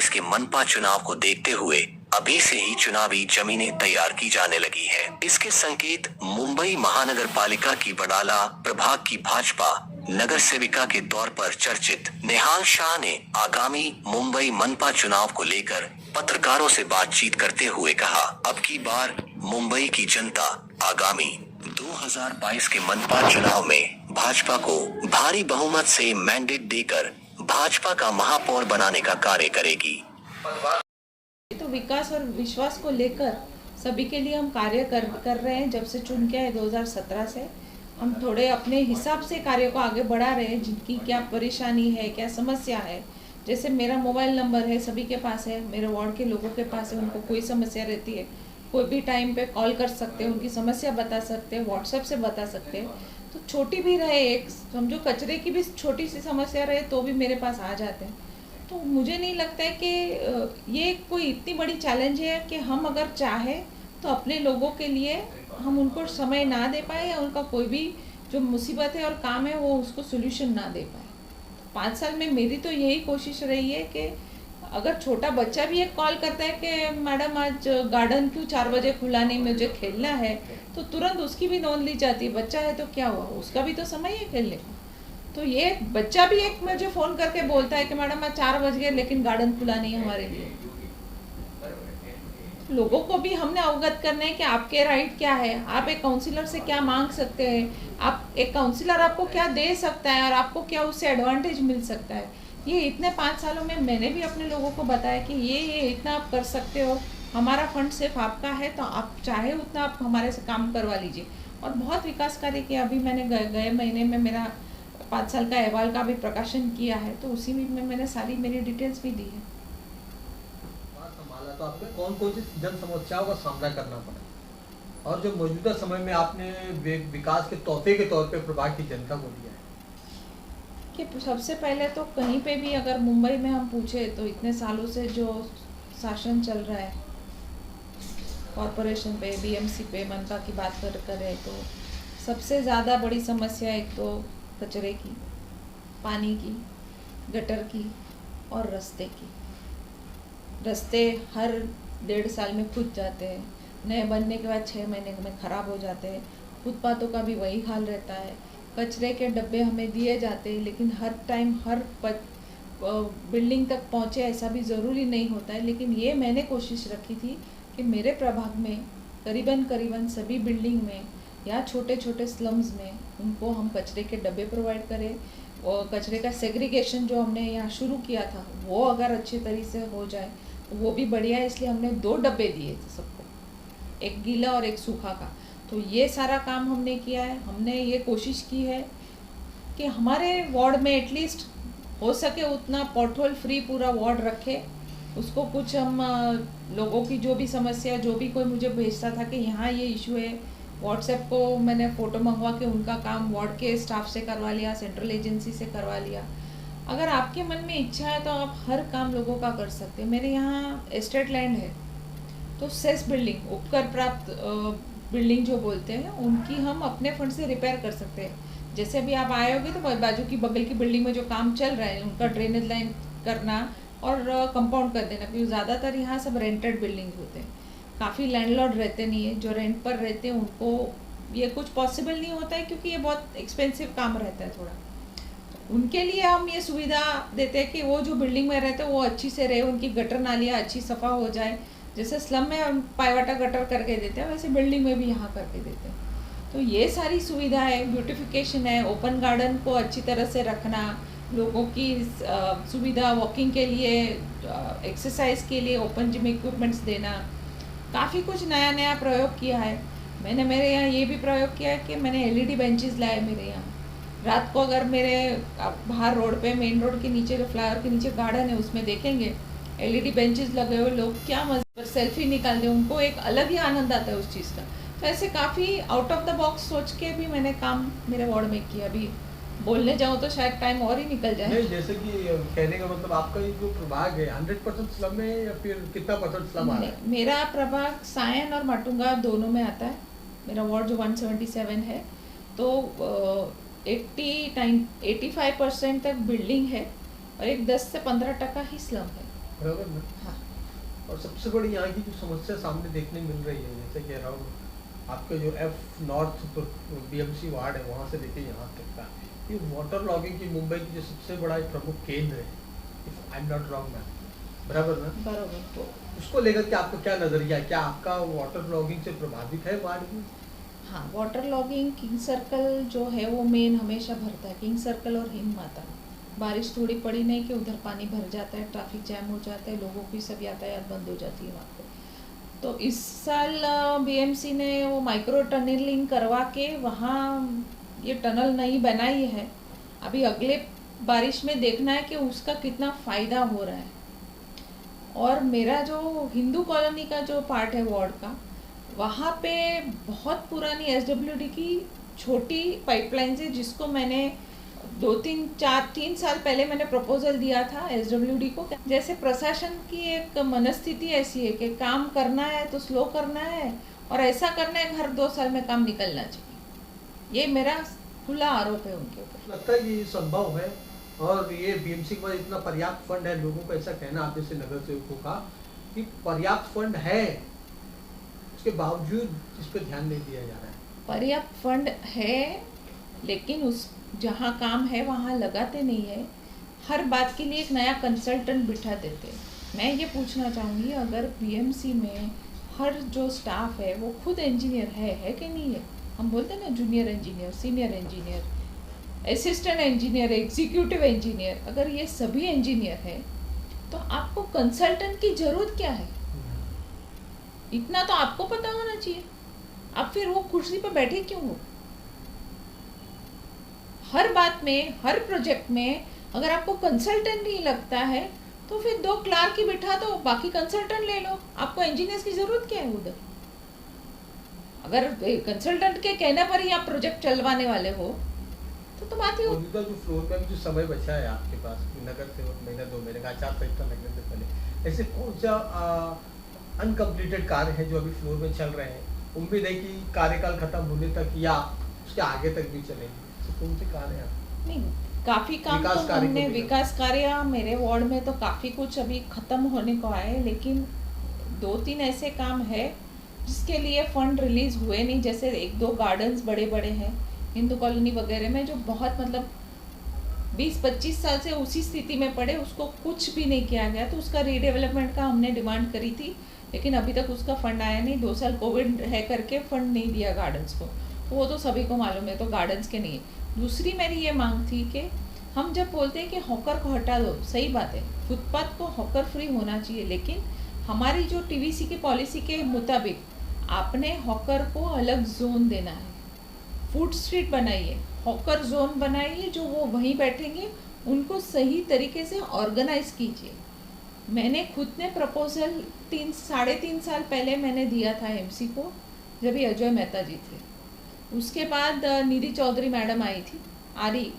2022 के मनपा चुनाव को देखते हुए अभी से ही चुनावी जमीनें तैयार की जाने लगी है। इसके संकेत मुंबई महानगर पालिका की बड़ाला प्रभाग की भाजपा नगर सेविका के तौर पर चर्चित नेहाल शाह ने आगामी मुंबई मनपा चुनाव को लेकर पत्रकारों से बातचीत करते हुए कहा, अब की बार मुंबई की जनता आगामी 2022 के मनपा चुनाव में भाजपा को भारी बहुमत से मैंडेट देकर भाजपा का महापौर बनाने का कार्य करेगी। तो विकास और विश्वास को लेकर सभी के लिए हम कार्य कर रहे हैं। जब से चुन के आए 2017 से हम थोड़े अपने हिसाब से कार्य को आगे बढ़ा रहे हैं। जिनकी क्या परेशानी है, क्या समस्या है, जैसे मेरा मोबाइल नंबर है, सभी के पास है, मेरे वार्ड के लोगों के पास है। उनको कोई समस्या रहती है, कोई भी टाइम पे कॉल कर सकते हैं, उनकी समस्या बता सकते हैं, व्हाट्सएप से बता सकते हैं। तो छोटी भी रहे, एक समझो कचरे की भी छोटी सी समस्या रहे तो भी मेरे पास आ जाते हैं। तो मुझे नहीं लगता है कि ये कोई इतनी बड़ी चैलेंज है कि हम अगर चाहें तो अपने लोगों के लिए हम उनको समय ना दे पाए या उनका कोई भी जो मुसीबत है और काम है वो उसको सोल्यूशन ना दे पाए। 5 साल में मेरी तो यही कोशिश रही है कि अगर छोटा बच्चा भी एक कॉल करता है कि मैडम आज गार्डन क्यों 4 बजे खुला नहीं, मुझे खेलना है, तो तुरंत उसकी भी नोंद ली जाती है। बच्चा है तो क्या हुआ, उसका भी तो समय है खेलने का। तो ये बच्चा भी एक मुझे फ़ोन करके बोलता है कि मैडम आज 4 बज गए लेकिन गार्डन खुला नहीं है हमारे लिए। लोगों को भी हमने अवगत करना है कि आपके राइट क्या है, आप एक काउंसलर से क्या मांग सकते हैं, आप एक काउंसलर आपको क्या दे सकता है और आपको क्या उससे एडवांटेज मिल सकता है। ये इतने 5 सालों में मैंने भी अपने लोगों को बताया कि ये इतना आप कर सकते हो, हमारा फंड सिर्फ आपका है, तो आप चाहे उतना आप हमारे से काम करवा लीजिए। और बहुत विकास कार्य किया। अभी मैंने गए महीने में मेरा 5 साल का अहवाल का भी प्रकाशन किया है, तो उसी में मैंने सारी मेरी डिटेल्स भी दी है। संभाला तो आपको कौन कौन सी जन समस्याओं का सामना करना पड़ा और जो मौजूदा समय में आपने विकास के तोहफे के तौर पे प्रभाग की जनता को दिया है? कि सबसे पहले तो कहीं पे भी अगर मुंबई में हम पूछे तो इतने सालों से जो शासन चल रहा है कॉरपोरेशन पे, बीएमसी पे, मनपा की बात करें तो सबसे ज़्यादा बड़ी समस्या एक तो कचरे की, पानी की, गटर की और रास्ते की। रास्ते हर 1.5 साल में खुद जाते हैं, नए बनने के बाद 6 महीने में ख़राब हो जाते हैं। फुटपाथों का भी वही हाल रहता है। कचरे के डब्बे हमें दिए जाते हैं लेकिन हर टाइम हर बिल्डिंग तक पहुँचे ऐसा भी ज़रूरी नहीं होता है। लेकिन ये मैंने कोशिश रखी थी कि मेरे प्रभाग में करीबन सभी बिल्डिंग में या छोटे छोटे स्लम्स में उनको हम कचरे के डब्बे प्रोवाइड करें। और कचरे का सेग्रीगेशन जो हमने यहाँ शुरू किया था वो अगर अच्छे तरीके से हो जाए तो वो भी बढ़िया है। इसलिए हमने 2 डब्बे दिए थे सबको, एक गीला और एक सूखा का। तो ये सारा काम हमने किया है। हमने ये कोशिश की है कि हमारे वार्ड में एटलीस्ट हो सके उतना पॉटहोल फ्री पूरा वार्ड रखे। उसको कुछ हम लोगों की जो भी समस्या, जो भी कोई मुझे भेजता था कि यहाँ ये इशू है, व्हाट्सएप को मैंने फ़ोटो मंगवा के उनका काम वार्ड के स्टाफ से करवा लिया, सेंट्रल एजेंसी से करवा लिया। अगर आपके मन में इच्छा है तो आप हर काम लोगों का कर सकते हैं। मेरे यहाँ एस्टेट लैंड है तो सेस बिल्डिंग, उपकर प्राप्त बिल्डिंग जो बोलते हैं, उनकी हम अपने फंड से रिपेयर कर सकते हैं। जैसे अभी आप आए होगे तो बाजू की बगल की बिल्डिंग में जो काम चल रहा है उनका ड्रेनेज लाइन करना और कंपाउंड कर देना, क्योंकि ज़्यादातर यहाँ सब रेंटेड बिल्डिंग्स होते हैं। काफ़ी लैंडलॉर्ड रहते नहीं है, जो रेंट पर रहते हैं उनको ये कुछ पॉसिबल नहीं होता है क्योंकि ये बहुत एक्सपेंसिव काम रहता है थोड़ा। उनके लिए हम ये सुविधा देते हैं कि वो जो बिल्डिंग में रहते हैं वो अच्छी से रहे, उनकी गटर नालियाँ अच्छी सफ़ा हो जाए। जैसे स्लम में हम पायवाटा गटर करके देते हैं वैसे बिल्डिंग में भी यहाँ करके देते हैं। तो ये सारी सुविधा है, ब्यूटिफिकेशन है, ओपन गार्डन को अच्छी तरह से रखना, लोगों की सुविधा, वॉकिंग के लिए, एक्सरसाइज के लिए ओपन जिम इक्विपमेंट्स देना, काफ़ी कुछ नया नया प्रयोग किया है। मैंने मेरे यहाँ ये भी प्रयोग किया है कि मैंने LED बेंचेस लाए मेरे यहाँ। रात को अगर मेरे बाहर रोड पे, मेन रोड के नीचे जो फ्लाईओवर के नीचे गार्डन है उसमें देखेंगे LED बेंचेस लगे हुए, लोग क्या मजे पर सेल्फी निकालते हैं, उनको एक अलग ही आनंद आता है उस चीज़ का। तो ऐसे काफ़ी आउट ऑफ द बॉक्स सोच के भी मैंने काम मेरे वार्ड में किया। अभी बोलने जाऊँ तो शायद टाइम और ही निकल जाए। नहीं, जैसे कि कहने का मतलब आपका ये जो प्रभाग है 100% स्लम है या फिर कितना % स्लम आ रहा है? मेरा प्रभाग सायन और माटुंगा दोनों में आता है। मेरा वार्ड जो 177 है तो 85% तक बिल्डिंग है और एक 10 से 15% ही स्लम है। बराबर ना। हाँ। और सबसे बड़ी यहाँ की जो समस्या सामने देखने मिल रही है, जैसे कि अराउंड आपके जो एफ नॉर्थ बीएमसी वार्ड है वहाँ से लेके यहाँ तक का, ये वाटर लॉगिंग की मुंबई की जो सबसे बड़ा एक प्रमुख केंद्र है, if I am not wrong ma'am, बराबर ना। बराबर। तो उसको लेकर के आपका क्या नजरिया है, क्या आपका वाटर लॉगिंग से प्रभावित है वार्ड में? हाँ, वाटर लॉगिंग किंग सर्कल जो है वो मेन हमेशा भरता है, किंग सर्कल और हिंद माता। बारिश थोड़ी पड़ी नहीं कि उधर पानी भर जाता है, ट्रैफिक जैम हो जाता है, लोगों की सब यातायात बंद हो जाती है वहाँ पे। तो इस साल बीएमसी ने वो माइक्रो टनलिंग करवा के वहाँ ये टनल नहीं बनाई है। अभी अगले बारिश में देखना है कि उसका कितना फ़ायदा हो रहा है। और मेरा जो हिंदू कॉलोनी का जो पार्ट है वार्ड का, वहाँ पे बहुत पुरानी एसडब्ल्यूडी की छोटी पाइपलाइन है, जिसको मैंने 3 साल पहले मैंने प्रपोजल दिया था एसडब्ल्यूडी को। जैसे प्रशासन की एक मनस्थिति ऐसी है कि काम करना है तो स्लो करना है, और ऐसा करना है हर 2 साल में काम निकलना चाहिए। ये मेरा खुला आरोप है उनके ऊपर। लगता है कि ये संभव है, और ये बीएमसी के पास इतना पर्याप्त फंड है, लोगों को ऐसा कहना आप जैसे नगर सेवकों का कि पर्याप्त फंड है, उसके बावजूद इस पर ध्यान नहीं दिया जा रहा है। पर्याप्त फंड है, लेकिन उस जहाँ काम है वहाँ लगाते नहीं है। हर बात के लिए एक नया कंसल्टेंट बिठा देते। मैं ये पूछना चाहूँगी, अगर बीएमसी में हर जो स्टाफ है वो खुद इंजीनियर है कि नहीं है? हम बोलते हैं ना junior engineer, senior engineer, assistant engineer, executive engineer, अगर ये सभी इंजीनियर है तो आपको कंसल्टेंट की ज़रूरत क्या है? इतना तो आपको पता होना चाहिए। आप फिर वो कुर्सी पर बैठे क्यों हो? हर बात में, हर प्रोजेक्ट में अगर आपको कंसल्टेंट नहीं लगता है तो फिर 2 क्लार्क ही बिठा दो, बाकी कंसल्टेंट ले लो। आपको इंजीनियर्स की जरूरत क्या है उधर? अगर कंसल्टेंट के कहने पर ही आप प्रोजेक्ट चलवाने वाले हो तो बात ही हो। मौजूदा जो फ्लोर पे जो समय बचा है आपके पास, नगर सेवक महीना 2 महीने का आचार संहिता लगने से पहले, ऐसे कौन सा अनकम्प्लीटेड कार्य है जो अभी फ्लोर में चल रहे हैं? उम्मीद है कि कार्यकाल खत्म होने तक या उसके आगे तक भी चलेंगे, तो कौन से कार्य हैं? नहीं, काफ़ी काम तो हमने विकास कार्य मेरे वार्ड में तो काफ़ी कुछ अभी ख़त्म होने को आए, लेकिन 2-3 ऐसे काम है जिसके लिए फंड रिलीज हुए नहीं। जैसे 1-2 गार्डन्स बड़े बड़े हैं हिंदू कॉलोनी वगैरह में, जो बहुत मतलब 20-25 साल से उसी स्थिति में पड़े, उसको कुछ भी नहीं किया गया। तो उसका रीडेवलपमेंट का हमने डिमांड करी थी, लेकिन अभी तक उसका फंड आया नहीं। 2 साल कोविड है करके फंड नहीं दिया गार्डन्स को, वो तो सभी को मालूम है, तो गार्डन्स के नहीं है। दूसरी मेरी ये मांग थी कि हम जब बोलते हैं कि हॉकर को हटा दो, सही बात है, फुटपाथ को हॉकर फ्री होना चाहिए, लेकिन हमारी जो टीवीसी की पॉलिसी के मुताबिक आपने हॉकर को अलग जोन देना है। फूड स्ट्रीट बनाइए, हॉकर जोन बनाइए, जो वो वहीं बैठेंगे, उनको सही तरीके से ऑर्गेनाइज कीजिए। मैंने खुद ने प्रपोजल 3-3.5 साल पहले मैंने दिया था एमसी को, जब ये अजय मेहता जी थे। उसके बाद निधि चौधरी मैडम आई थी आरी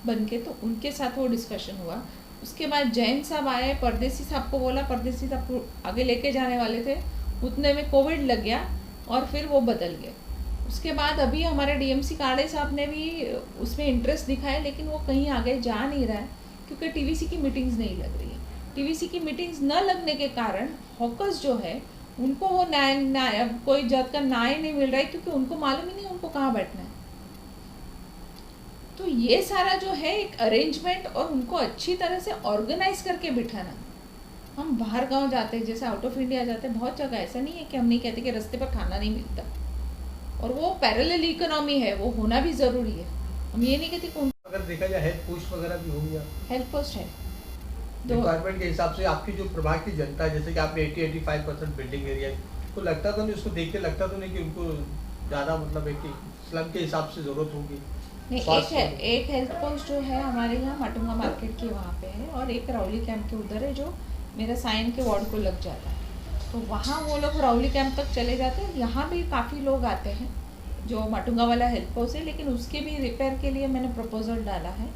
बन के, तो उनके साथ वो डिस्कशन हुआ। उसके बाद जैन साहब आए, परदेसी साहब को बोला, परदेसी साहब को आगे लेके जाने वाले थे, उतने में कोविड लग गया और फिर वो बदल गए। उसके बाद अभी हमारे डीएमसी काड़े साहब ने भी उसमें इंटरेस्ट दिखाया, लेकिन वो कहीं आगे जा नहीं रहा है क्योंकि टीवीसी की मीटिंग्स नहीं लग रही है। टीवीसी की मीटिंग्स न लगने के कारण हॉकर्स जो है उनको वो कोई जात का न्याय नहीं मिल रहा है, क्योंकि उनको मालूम ही नहीं उनको कहाँ बैठना है। तो ये सारा जो है एक अरेंजमेंट और उनको अच्छी तरह से ऑर्गेनाइज करके बिठाना। हम बाहर गांव जाते हैं, जैसे आउट ऑफ इंडिया जाते हैं, बहुत जगह ऐसा नहीं है कि हम नहीं कहते कि रास्ते पर खाना नहीं मिलता, और वो पैरेलल इकोनॉमी है, वो होना भी ज़रूरी है। हम ये नहीं कहते कि अगर देखा जाए हेल्थ पोस्ट वगैरह भी होंगे, हेल्थ पोस्ट है रिक्वायरमेंट के हिसाब से आपकी जो प्रभाग की जनता है, जैसे कि आपने 80-85% बिल्डिंग एरिया, तो लगता तो नहीं, उसको देख के लगता तो नहीं कि उनको ज़्यादा मतलब है कि स्लम के हिसाब से ज़रूरत होगी? नहीं, एक हेल्थ पोस्ट जो है हमारे यहाँ माटुंगा मार्केट के वहाँ पे है, और एक राउली कैंप के उधर है जो मेरा साइन के वार्ड को लग जाता है। तो वहाँ वो लोग राउली कैंप तक चले जाते हैं। यहाँ भी काफ़ी लोग आते हैं जो माटुंगा वाला हेल्थ पोस्ट है, लेकिन उसके भी रिपेयर के लिए मैंने प्रपोजल डाला है,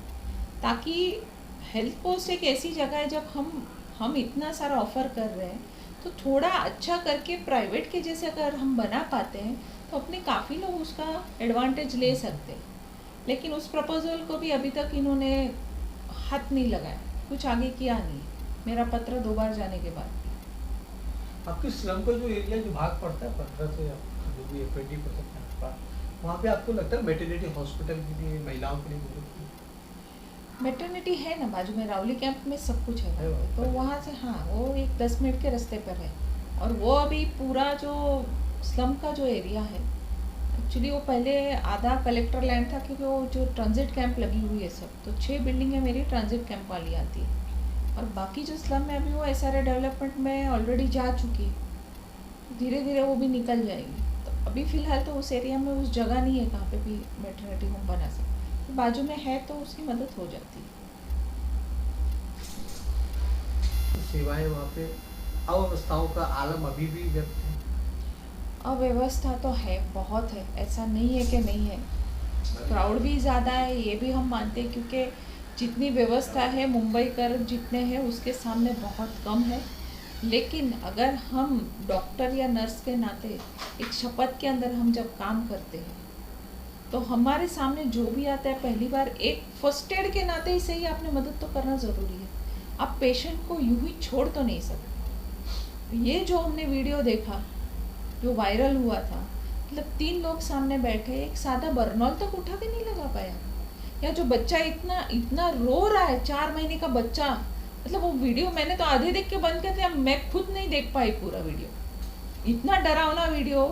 ताकि हेल्थ पोस्ट एक ऐसी जगह है जब हम इतना सारा ऑफ़र कर रहे हैं तो थोड़ा अच्छा करके प्राइवेट के जैसे अगर हम बना पाते हैं तो अपने काफ़ी लोग उसका एडवांटेज ले सकते हैं। लेकिन उस प्रपोजल को भी अभी तक इन्होंने हाथ नहीं लगाया, कुछ आगे किया नहीं। मेरा पत्र 2 बार जाने के बाद। आपके स्लम का जो एरिया जो भाग पड़ता है 15 से जो भी 20% के आसपास, वहाँ पे आपको लगता है मैटरनिटी हॉस्पिटल के लिए महिलाओं के लिए जरूरत है? मैटरनिटी है ना बाजू में, रावली कैंप में सब कुछ है है वहाँ पे। वहाँ तो पे। वहाँ से हाँ, वो एक 10 मिनट के रास्ते पर है। और वो अभी पूरा जो स्लम का जो एरिया है, एक्चुअली वो पहले आधा कलेक्टर लैंड था, क्योंकि वो जो ट्रांजिट कैंप लगी हुई है सब, तो 6 बिल्डिंगें मेरी ट्रांजिट कैंप वाली आती है। और बाकी जो स्लम है अभी वो SRA डेवलपमेंट में ऑलरेडी जा चुकी है, धीरे धीरे वो भी निकल जाएगी। तो अभी फ़िलहाल तो उस एरिया में उस जगह नहीं है कहाँ पे भी मैटरनिटी होम बना सकते। तो बाजू में है तो उसकी मदद हो जाती है। तो सेवाएं वहाँ पे अव्यवस्थाओं का आलम अभी भी व्यक्त है। अव्यवस्था तो है, बहुत है, ऐसा नहीं है कि नहीं है। क्राउड भी ज़्यादा है, ये भी हम मानते हैं, क्योंकि जितनी व्यवस्था है मुंबई कर जितने हैं उसके सामने बहुत कम है। लेकिन अगर हम डॉक्टर या नर्स के नाते एक शपथ के अंदर हम जब काम करते हैं, तो हमारे सामने जो भी आता है, पहली बार एक फर्स्ट एड के नाते ही सही आपने मदद तो करना ज़रूरी है। आप पेशेंट को यूं ही छोड़ तो नहीं सकते। ये जो हमने वीडियो देखा जो वायरल हुआ था, मतलब 3 लोग सामने बैठे, एक सादा बर्नॉल तक उठा के नहीं लगा पाया। या जो बच्चा इतना इतना रो रहा है, 4 महीने का बच्चा, मतलब वो वीडियो मैंने तो आधे देख के बंद कर दिया, मैं खुद नहीं देख पाई पूरा वीडियो। इतना डरावना वीडियो,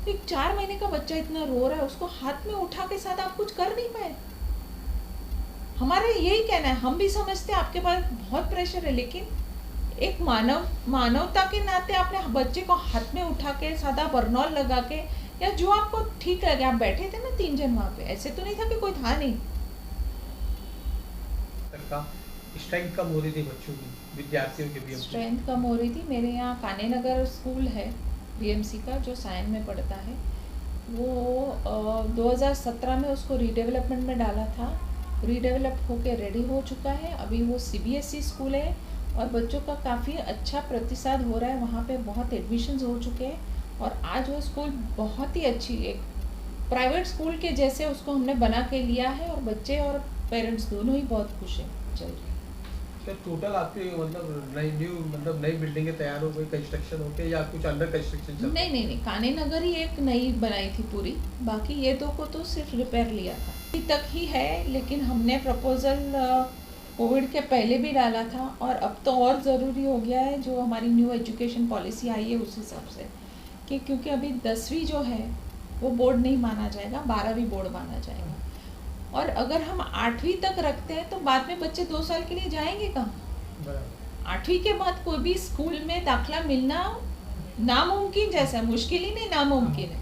एक 4 महीने का बच्चा इतना रो रहा है, उसको हाथ में उठा के साथ आप कुछ कर नहीं पाए। हमारा यही कहना है, हम भी समझते हैं आपके पास बहुत प्रेशर है, लेकिन एक मानवता के नाते आपने बच्चे को हाथ में उठा के सादा बर्नॉल लगा के, या जो आपको ठीक लगे, आप बैठे थे ना 3 जन वहाँ पे, ऐसे तो नहीं था कि कोई था नहीं। का स्ट्रेंथ कम हो रही थी बच्चों की, विद्यार्थियों के भी। स्ट्रेंथ कम हो रही थी। मेरे यहाँ काने नगर स्कूल है BMC का, जो सायन में पड़ता है, वो 2017 में उसको रीडेवलपमेंट में डाला था। रीडेवलप होके रेडी हो चुका है। अभी वो CBSE स्कूल है और बच्चों का काफ़ी अच्छा प्रतिसाद हो रहा है। वहाँ पे बहुत एडमिशन्स हो चुके हैं और आज वो स्कूल बहुत ही अच्छी, एक प्राइवेट स्कूल के जैसे उसको हमने बना के लिया है और बच्चे और पेरेंट्स दोनों ही बहुत खुश हैं, चल रही है। क्या टोटल आपकी मतलब नई बिल्डिंगें तैयार हो गई, कंस्ट्रक्शन होके, या कुछ अंडर कंस्ट्रक्शन चल रहा है? नहीं, काने नगर ही एक नई बनाई थी पूरी, बाकी ये 2 को तो सिर्फ रिपेयर लिया था। अभी तक ही है, लेकिन हमने प्रपोजल कोविड के पहले भी डाला था और अब तो और ज़रूरी हो गया है, जो हमारी न्यू एजुकेशन पॉलिसी आई है उस हिसाब से, कि क्योंकि अभी 10वीं जो है वो बोर्ड नहीं माना जाएगा, 12वीं बोर्ड माना जाएगा। और अगर हम 8वीं तक रखते हैं तो बाद में बच्चे 2 साल के लिए जाएंगे कहाँ? बराबर। 8वीं के बाद कोई भी स्कूल में दाखला मिलना नामुमकिन जैसा, मुश्किल ही नहीं, नामुमकिन है।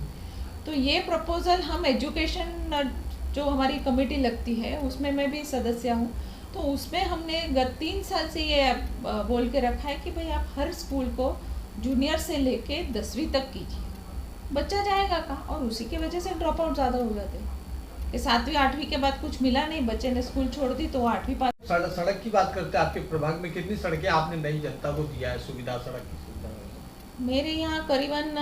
तो ये प्रपोजल हम एजुकेशन जो हमारी कमेटी लगती है उसमें मैं भी सदस्य हूँ, तो उसमें हमने गत 3 साल से ये बोल के रखा है कि भाई आप हर स्कूल को जूनियर से लेके 10वीं तक कीजिए। बच्चा जाएगा कहाँ? और उसी की वजह से ड्रॉप आउट ज़्यादा हो जाते हैं कि 7वीं 8वीं के बाद कुछ मिला नहीं, बच्चे ने स्कूल छोड़ दी तो 8वीं पास। सड़क की बात करते हैं, आपके प्रभाग में कितनी सड़कें आपने नई जनता को दिया है सुविधा, सड़क की सुविधा? मेरे यहाँ करीबन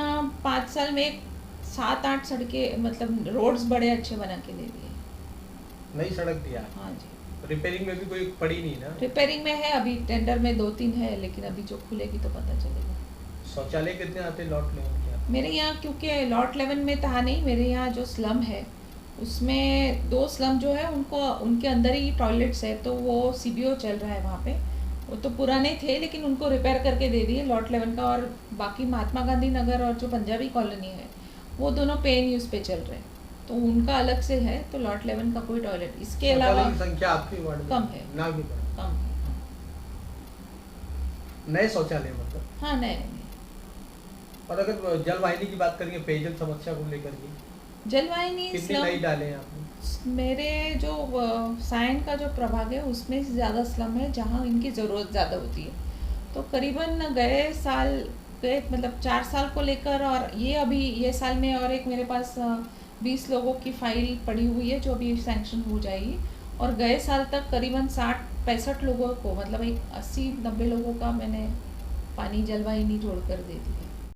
5 साल में 7-8 सड़कें, मतलब रोड्स बड़े अच्छे बना के दे दिए। नई सड़क दिया है? हाँ जी। रिपेयरिंग में भी कोई पड़ी नहीं ना? रिपेयरिंग में है, अभी टेंडर में 2-3 है, लेकिन अभी जो खुलेगी तो पता चलेगा। शौचालय कितने आते हैं लॉट लेवल के? मेरे यहाँ क्योंकि लॉट 11 में था नहीं, मेरे यहाँ जो स्लम है उसमें 2 स्लम जो है उनको उनके अंदर ही टॉयलेट्स है, तो वो CBO चल रहा है वहाँ पे। वो तो पुराने थे लेकिन उनको रिपेयर करके दे दिए लॉट 11 का, और बाकी महात्मा गांधी नगर और जो पंजाबी कॉलोनी है वो दोनों पे यूज़ पे चल रहे हैं, तो उनका अलग से है। तो लॉट 11 का कोई टॉयलेट, इसके अलावा शौचालय की संख्या आपके वार्ड में कम है, ना भी कम है। नए शौचालय मतलब? हाँ, नए। और अगर जलवाहिनी की बात करेंगे, पेयजल समस्या को लेकर के जलवाहिनी कितने नई डाले हैं आपने? मेरे जो सायन का जो प्रभाग है उसमें से ज़्यादा स्लम है जहाँ इनकी ज़रूरत ज़्यादा होती है। तो करीबन गए मतलब 4 साल को लेकर, और ये अभी ये साल में और एक मेरे पास 20 लोगों की फाइल पड़ी हुई है जो अभी सैंक्शन हो जाएगी। और गए साल तक करीबन 60-65 लोगों को, मतलब एक 80-90 लोगों का मैंने पानी जलवाहिनी जोड़ कर दे दी है।